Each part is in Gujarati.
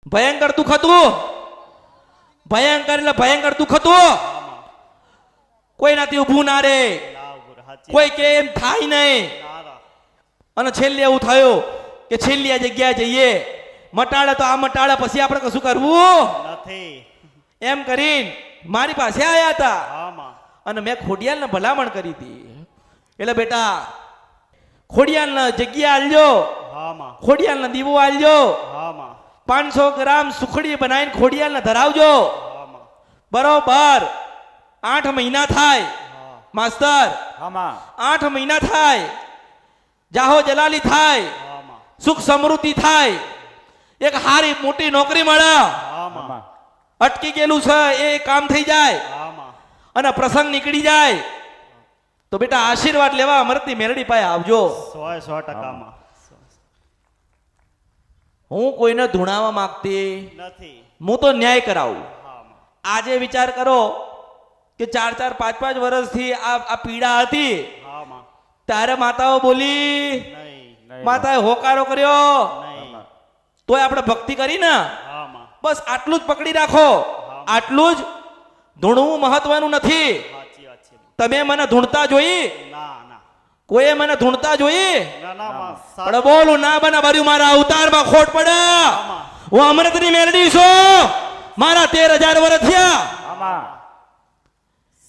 ભયંકર દુઃખ હતું. ભયંકર એટલે ભયંકર દુઃખ હતું. કોઈનાથી ઊભું ના રે, કોઈ કે એમ થાય નહીં. અને છેલ્લે એવું થયું કે છેલ્લી આ જગ્યાએ જઈએ, મટાડે તો આ મટાડે, પછી આપણે કશું કરવું નથી. એમ કરીને મારી પાસે આયા હતા આમાં અને મેં ખોડિયાલને ભલામણ કરી હતી. એટલે બેટા ખોડિયાલને જગ્યા આલજો, આમાં ખોડિયાલને દીવો આલજો, આમાં 500 ગ્રામ સુખડી બનાવીને ખોડિયાલને ધરાવજો. આમાં બરોબર 8 મહિના થાય હા માસ્તર, આમાં 8 મહિના થાય, જાહો જલાલી થાય, આમાં સુખ સમૃદ્ધિ થાય, એક હારી મોટી નોકરી મળે, આમાં આમાં અટકી ગયેલું છે એ કામ થઈ જાય આમાં અને પ્રસંગ નીકળી જાય. તો બેટા આશીર્વાદ લેવા અમૃતની મેરડી પાસે આવજો. 100% હું કોઈને ધૂણાવા માંગતી નથી. હું તો ન્યાય કરાવું. આમાં આજે વિચાર કરો કે 4-4, 5-5 વર્ષથી આ પીડા હતી, આમાં ત્યારે માતાઓ બોલી, નહીં માતાએ હોકારો કર્યો, નહીં તોય આપણે ભક્તિ કરી ને. આમાં બસ આટલું જ પકડી રાખો, આટલું જ. ધૂણવું મહત્વનું નથી. સાચી વાત છે. તમે મને ધૂણતા જોઈ, ના ના કોઈએ મને ધૂણતા જોઈ? ના ના માં પણ બોલું ના બના ભર્યું, મારા અવતારમાં ખોટ પડે. આમાં હું અમૃતની મેરડી છું, મારા 13,000 વર્ષ થયા. આમાં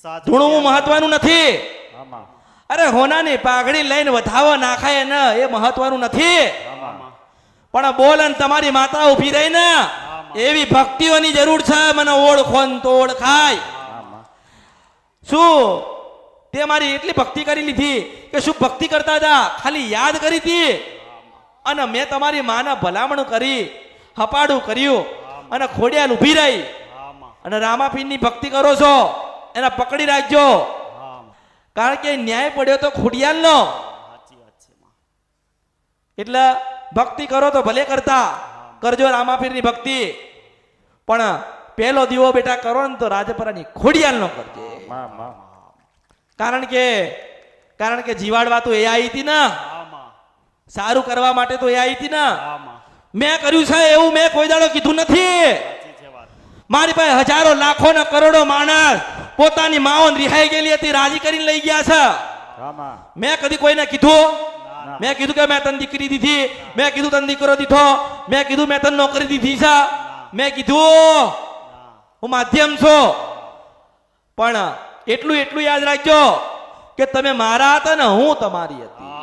સાચું ધૂણવું કહેવાય. મહત્વનું નથી. આમાં અરે હોનાની પાઘડી લઈને વધાવો નાખાય ને એ મહત્વનું નથી. આમાં પણ બોલ ને તમારી માતા ઊભી રહી ને, એવી ભક્તિઓની જરૂર છે. મને ઓળખો ને તો ઓળખાય. આમાં શું તે મારી એટલી ભક્તિ કરી લીધી કે શું ભક્તિ કરતા હતા, ખાલી યાદ કરી હતી. અને મેં તમારી માના ભલામણ કરી, હપાડું કર્યું અને ખોડિયાલ ઊભી રહી. આમાં અને રામાપીરની ભક્તિ કરો છો એને પકડી રાખજો, આમાં કારણ કે ન્યાય પડ્યો તો ખોડિયાલનો. સાચી વાત છે માં. એટલે ભક્તિ કરો તો ભલે કરતા કરજો, રામાપીરની ભક્તિ. પણ પહેલો દીવો બેટા કરો ને તો રાજપરાની ખોડિયાલનો કરજે. આમાં કારણ કે જીવાડવા તો એ આવી હતી ને, આમાં સારું કરવા માટે તો એ આવી હતી ને. આમાં મેં કર્યું છે એવું મેં કોઈ દાડો કીધું નથી. સાચી છે વાત. મારી પાસે હજારો લાખો ને કરોડો માણસ પોતાની માઓને રિહાઈ ગયેલી હતી, રાજી કરીને લઈ ગયા છે. આમાં મેં કદી કોઈને કીધું? ના મેં કીધું કે મેં તને દીકરી દીધી, મેં કીધું તને દીકરો દીધો, મેં કીધું મેં તને નોકરી દીધી છે, મેં કીધું ના હું માધ્યમ છું. પણ એટલું યાદ રાખજો કે તમે મારા હતા ને હું તમારી હતી.